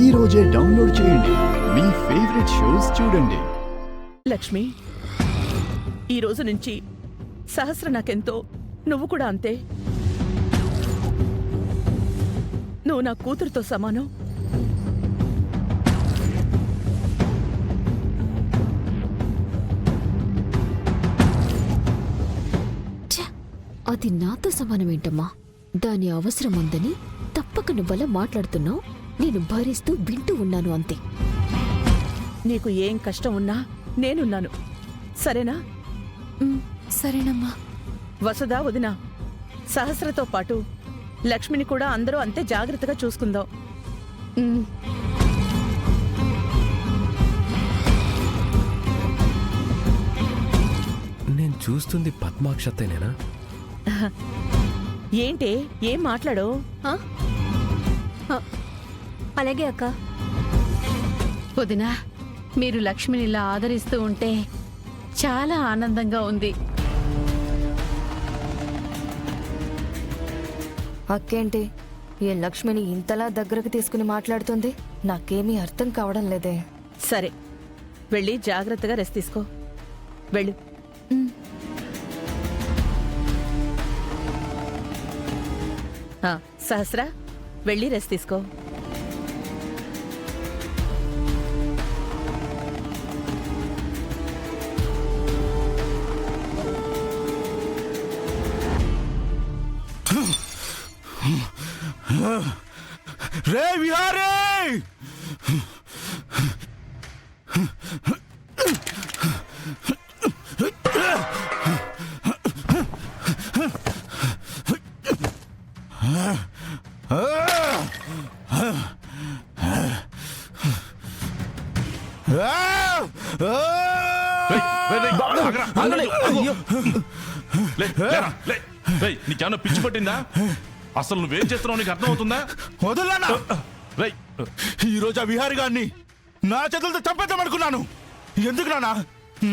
ఈ రోజే డౌన్లోడ్ చేయండి. మీ ఫేవరెట్ షోస్ చూడండి. లక్ష్మి, ఈ రోజు నుంచి సహస్ర నాకెంతో, నువ్వు కూడా అంతే. నువ్వు నా కూతురుతో సమానం. అది నాతో సమానమేంటమ్మా? దాని అవసరం ఉందని తప్పక నువ్వలా మాట్లాడుతున్నావు. నేను భరిస్తూ వింటూ ఉన్నాను అంతే. నీకు ఏం కష్టం ఉన్నా నేనున్నాను, సరేనా? సరేనమ్మా. వసుదా, వదినా, సహస్రతో పాటు లక్ష్మిని కూడా అందరూ అంతే జాగ్రత్తగా చూసుకుందాం. నేను చూస్తుంది పద్మాక్షతేనేనా? ఏంటే, ఏం మాట్లాడో? అలాగే అక్క. వదినా, మీరు లక్ష్మిని ఇలా ఆదరిస్తూ ఉంటే చాలా ఆనందంగా ఉంది. అక్కేంటి ఈ లక్ష్మిని ఇంతలా దగ్గరకు తీసుకుని మాట్లాడుతుంది? నాకేమీ అర్థం కావడం లేదే. సరే, వెళ్ళి జాగ్రత్తగా రెస్ట్ తీసుకో. వెళ్ళు. సహస్ర, వెళ్ళి రెస్ట్ తీసుకో. రే విహారీ! నీకేమన్నా పిచ్చి పట్టిందా? అసలు నువ్వేం చేస్తున్నావు నీకు అర్థమవుతుందా? వదలనా? ఈరోజు ఆ విహారీ గారిని నా చేతులతో చంపేద్దామనుకున్నాను. ఎందుకు నానా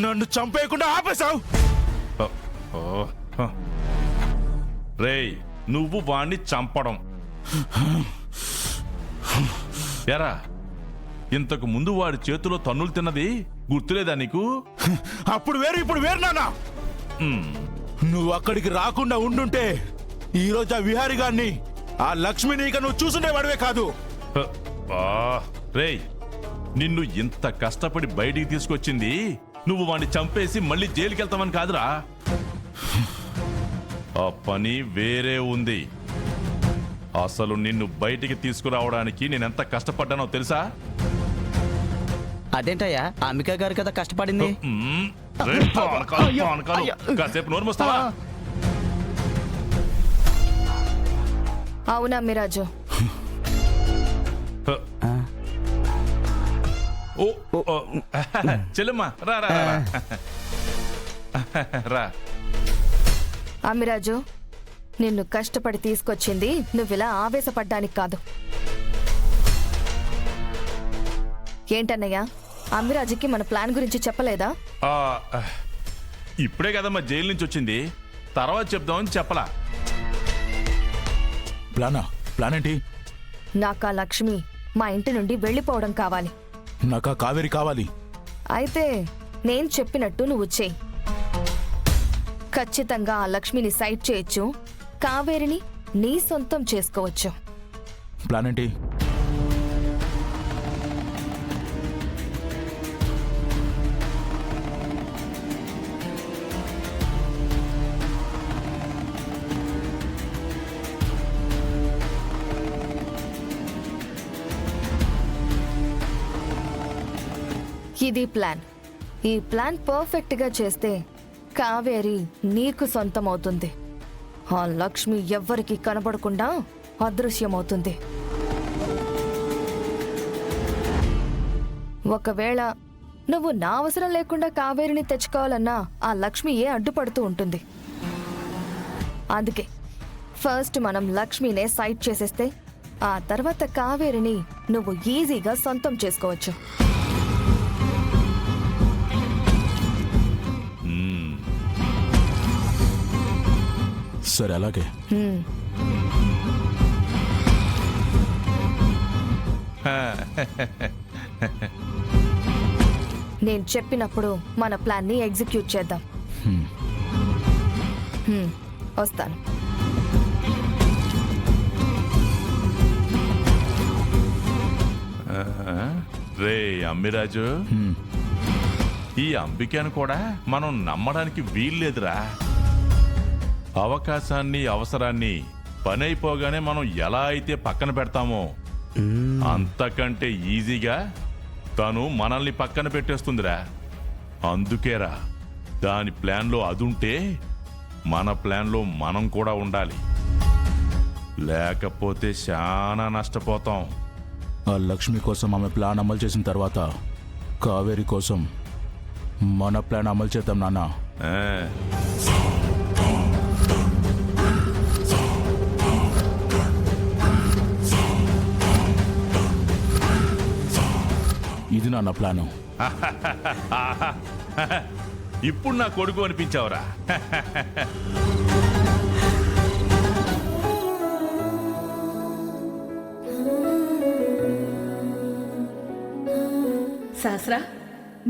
నన్ను చంపేయకుండా ఆపేశావు? రేయ్, నువ్వు వాణ్ణి చంపడం ఎరా? ఇంతకు ముందు వాడి చేతిలో తన్నులు తిన్నది గుర్తులేదా నీకు? అప్పుడు వేరు, ఇప్పుడు వేరు నానా. నువ్వు అక్కడికి రాకుండా ఉండుంటే ఈరోజు ఆ విహారీ గారిని, ఆ లక్ష్మిని ఇక నువ్వు చూసుండేవాడివే కాదు. రేయ్, నిన్ను ఇంత కష్టపడి బయటికి తీసుకొచ్చింది నువ్వు వాణ్ణి చంపేసి మళ్ళీ జైలుకి వెళ్తామని కాదురా. ఆ పని వేరే ఉంది. అసలు నిన్ను బయటికి తీసుకురావడానికి నేనెంత కష్టపడ్డానో తెలుసా? అదేంటయ్యా, అంబికా గారు కదా కష్టపడింది. కాసేపు నోరు మూస్తావా? అవునా మిరాజు? చెల్లెమ్మా, రా రా రా. అమిరాజు, నిన్ను కష్టపడి తీసుకొచ్చింది నువ్విలా ఆవేశపడ్డానికి కాదు. ఏంటన్నయ్యా, అమిరాజుకి మన ప్లాన్ గురించి చెప్పలేదా? ఇప్పుడే కదమ్మా జైలు నుంచి వచ్చింది, తర్వాత చెప్దామని చెప్పలా. ప్లాన్ ఏంటి? నాకా లక్ష్మి మా ఇంటి నుండి వెళ్ళిపోవడం కావాలి. నాకా కావేరి కావాలి. అయితే నేను చెప్పినట్టు నువ్వు చెయ్యి. ఖచ్చితంగా ఆ లక్ష్మిని సైడ్ చేయొచ్చు, కావేరిని నీ సొంతం చేసుకోవచ్చు. ప్లాన్ ఏంటి? ఇది ప్లాన్. ఈ ప్లాన్ పర్ఫెక్ట్ గా చేస్తే కావేరి నీకు సొంతమవుతుంది. ఆ లక్ష్మి ఎవ్వరికి కనబడకుండా అదృశ్యమవుతుంది. ఒకవేళ నువ్వు నా అవసరం లేకుండా కావేరిని తెచ్చుకోవాలన్నా ఆ లక్ష్మి అడ్డుపడుతూ ఉంటుంది. అందుకే ఫస్ట్ మనం లక్ష్మినే సైడ్ చేసేస్తే ఆ తర్వాత కావేరిని నువ్వు ఈజీగా సొంతం చేసుకోవచ్చు. సరే, అలాగే. నేను చెప్పినప్పుడు మన ప్లాన్ని ఎగ్జిక్యూట్ చేద్దాం. వస్తాను. రే అమ్మిరాజు, ఈ అంబికను కూడా మనం నమ్మడానికి వీల్లేదురా. అవకాశాన్ని అవసరాన్ని పని అయిపోగానే మనం ఎలా అయితే పక్కన పెడతామో అంతకంటే ఈజీగా తను మనల్ని పక్కన పెట్టేస్తుందిరా. అందుకేరా దాని ప్లాన్లో అదుంటే మన ప్లాన్లో మనం కూడా ఉండాలి, లేకపోతే చాలా నష్టపోతాం. ఆ లక్ష్మి కోసం ఆమె ప్లాన్ అమలు చేసిన తర్వాత కావేరి కోసం మన ప్లాన్ అమలు చేద్దాం నాన్న. ఆ. ఇది నాన్న ప్లాను. ఇప్పుడు నా కొడుకు అనిపించావురా. సహస్ర,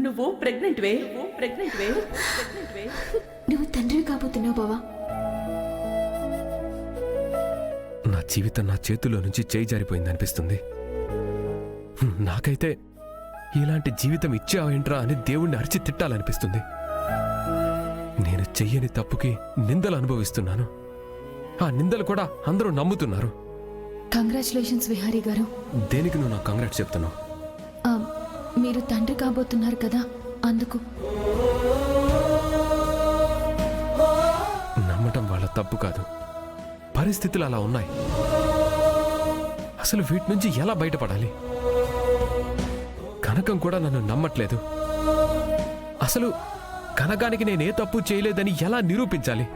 నువ్వు ప్రెగ్నెంట్ వే. నువ్వు తండ్రి కాబోతున్నావు బావా. నా జీవితం నా చేతుల్లో నుంచి చేయి జారిపోయింది అనిపిస్తుంది. నాకైతే ఇలాంటి జీవితం ఇచ్చావేంట్రా అని దేవుణ్ణి అరిచి తిట్టాలనిపిస్తుంది. నేను చెయ్యని తప్పుకి నిందలు అనుభవిస్తున్నాను. ఆ నిందలు కూడా అందరూ నమ్ముతున్నారు. కంగ్రాచులేషన్స్ విహారీ గారు. దేనికి నువ్వు నాకు కంగ్రాట్స్ చెప్తున్నావు? మీరు తండ్రి కాబోతున్నారు కదా, అందుకు. నమ్మటం వాళ్ళ తప్పు కాదు, పరిస్థితులు అలా ఉన్నాయి. అసలు వీటి నుంచి ఎలా బయటపడాలి? కనకం కూడా నన్ను నమ్మట్లేదు. అసలు కనకానికి నేనే తప్పు చేయలేదని ఎలా నిరూపించాలి?